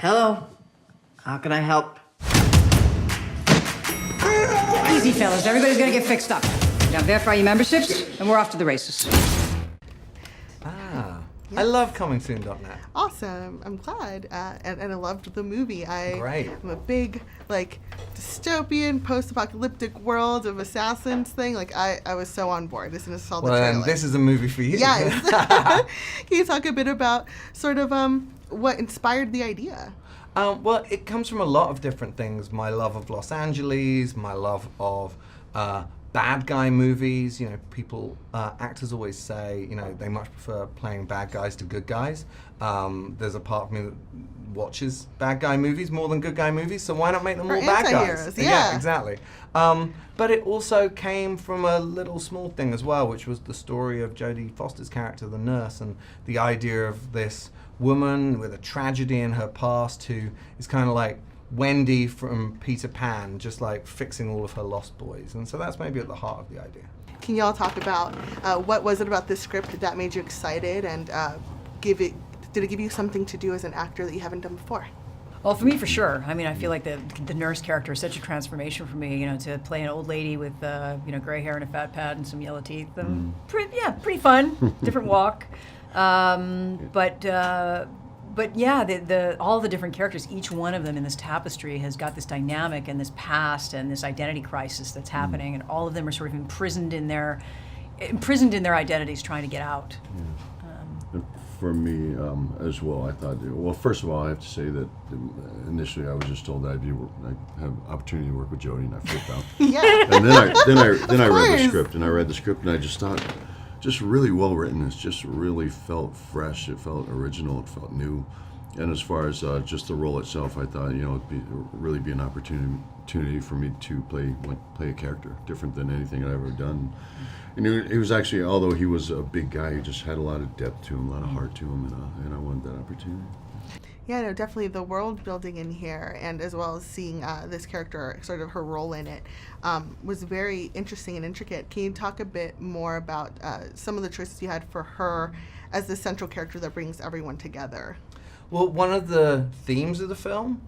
Hello. How can I help? Easy, fellas. Everybody's gonna get fixed up. Now verify your memberships, and we're off to the races. Yes. I love ComingSoon.net. Awesome. I'm glad. And I loved the movie. Great. I'm a big, dystopian, post-apocalyptic world of assassins thing. I was so on board as soon as I saw the trailer. Well, this is a movie for you. Yes. Can you talk a bit about sort of what inspired the idea? Well, it comes from a lot of different things. My love of Los Angeles, my love of bad guy movies. You know, actors always say, they much prefer playing bad guys to good guys. There's a part of me that watches bad guy movies more than good guy movies, so why not make them all bad guys? Yeah, exactly. But it also came from a little small thing as well, which was the story of Jodie Foster's character, the nurse, and the idea of this woman with a tragedy in her past who is kind of like Wendy from Peter Pan, just like fixing all of her lost boys. And so that's maybe at the heart of the idea. Can y'all talk about what was it about this script that made you excited, and did it give you something to do as an actor that you haven't done before? Well, for me, for sure. I mean, I feel like the nurse character is such a transformation for me. To play an old lady with gray hair and a fat pad and some yellow teeth. Pretty fun. Different walk. But yeah, all the different characters, each one of them in this tapestry has got this dynamic and this past and this identity crisis that's happening, and all of them are sort of imprisoned in their identities, trying to get out. For me as well, I thought. Well, first of all, I have to say that initially I was just told that I'd have opportunity to work with Jodie, and I flipped out. Yeah. And then I read the script, and I just thought, just really well written. It just really felt fresh. It felt original. It felt new. And as far as just the role itself, I thought it'd really be an opportunity for me to play a character different than anything I've ever done. And he was actually, although he was a big guy, he just had a lot of depth to him, a lot of heart to him, and I wanted that opportunity. Yeah, no, definitely the world building in here, and as well as seeing this character, sort of her role in it, was very interesting and intricate. Can you talk a bit more about some of the choices you had for her as the central character that brings everyone together? Well, one of the themes of the film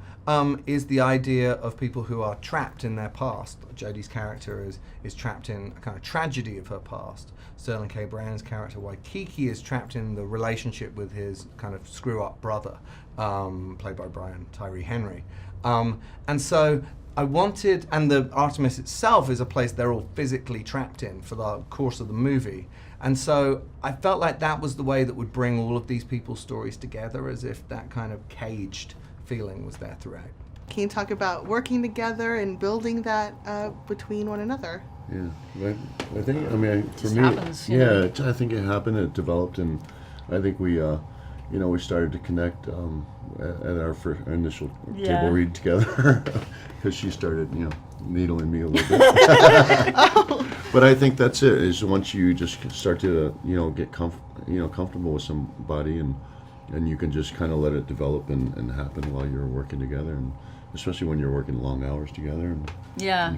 is the idea of people who are trapped in their past. Jodie's character is trapped in a kind of tragedy of her past. Sterling K. Brown's character, Waikiki, is trapped in the relationship with his kind of screw-up brother, played by Tyree Henry. And so I wanted, and the Artemis itself is a place they're all physically trapped in for the course of the movie. And so I felt like that was the way that would bring all of these people's stories together, as if that kind of caged feeling was there throughout. Can you talk about working together and building that between one another? Yeah, I think, for me, happens, I think it happened, it developed, and I think we started to connect at our initial table read together, because she started, needling me a little bit. But I think that's it, is once you just start to, get comfortable with somebody, and you can just kind of let it develop and happen while you're working together, and especially when you're working long hours together, and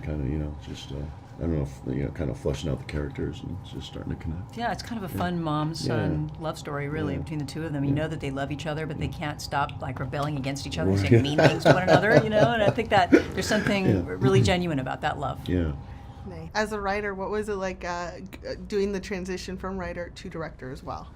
kind of, just, I don't know, kind of fleshing out the characters and just starting to connect. Yeah, it's kind of a fun mom-son love story, really, between the two of them. You know that they love each other, but they can't stop rebelling against each other and saying mean things to one another, And I think that there's something really genuine about that love. Yeah. As a writer, what was it like doing the transition from writer to director as well?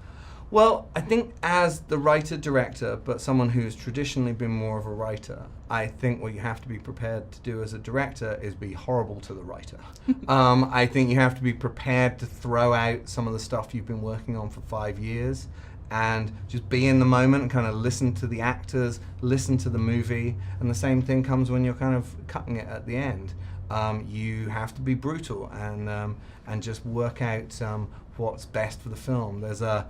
Well, I think as the writer-director, but someone who's traditionally been more of a writer, I think what you have to be prepared to do as a director is be horrible to the writer. I think you have to be prepared to throw out some of the stuff you've been working on for 5 years and just be in the moment and kind of listen to the actors, listen to the movie, and the same thing comes when you're kind of cutting it at the end. You have to be brutal and just work out what's best for the film. There's a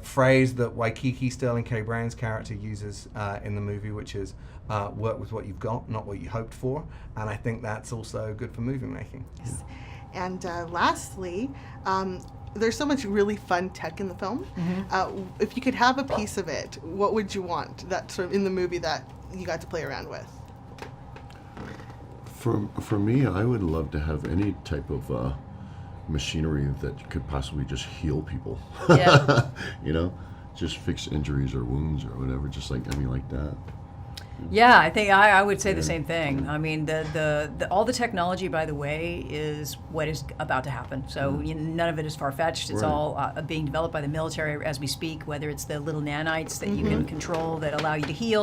phrase that Waikiki, Sterling K. Brown's character, uses in the movie, which is work with what you've got, not what you hoped for, and I think that's also good for movie making. Yes. And lastly, there's so much really fun tech in the film. If you could have a piece of it, what would you want that sort of in the movie that you got to play around with? For me, I would love to have any type of machinery that could possibly just heal people. Yeah. Just fix injuries or wounds or whatever, like that. Yeah, I think I would say the same thing. I mean, the all the technology, by the way, is what is about to happen. So none of it is far-fetched. It's Right. all being developed by the military as we speak, whether it's the little nanites that you can control that allow you to heal,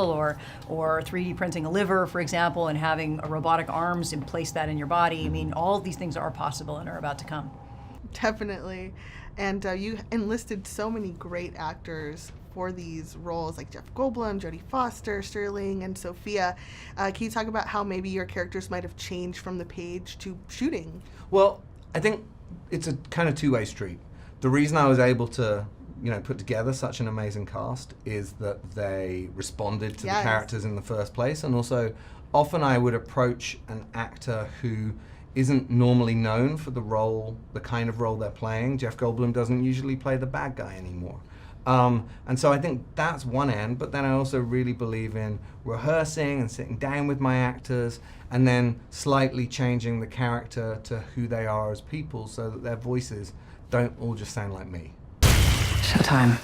or 3D printing a liver, for example, and having robotic arms and place that in your body. I mean, all of these things are possible and are about to come. Definitely. And you enlisted so many great actors for these roles, like Jeff Goldblum, Jodie Foster, Sterling, and Sofia. Can you talk about how maybe your characters might have changed from the page to shooting? Well, I think it's a kind of two-way street. The reason I was able to, put together such an amazing cast is that they responded to the characters in the first place, and also often I would approach an actor who isn't normally known for the kind of role they're playing. Jeff Goldblum doesn't usually play the bad guy anymore. And so I think that's one end, but then I also really believe in rehearsing and sitting down with my actors and then slightly changing the character to who they are as people so that their voices don't all just sound like me. Showtime.